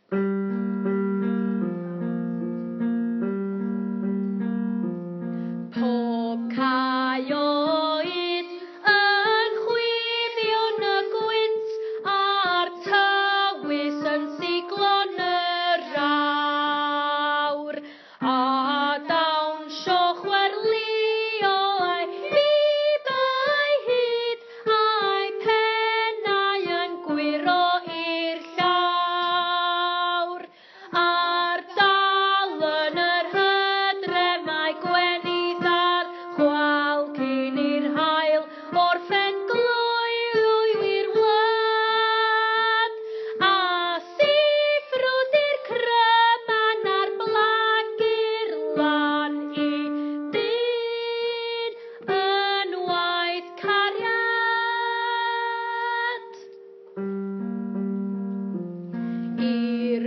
Pob cae oed yn chwifio yn y gwynt a'r tywys yn siglon yr awr a dawnsio chwerlio ei bibau hyd a'i pennau yn gwiro i'r llawr a'r dal yn yr hydref mae gwenydd ar chwal cyn i'r haul o'r ffen gloiwyr wlad a siffrwd i'r cryman a'r blagur lan i dyn yn waith cariad i'r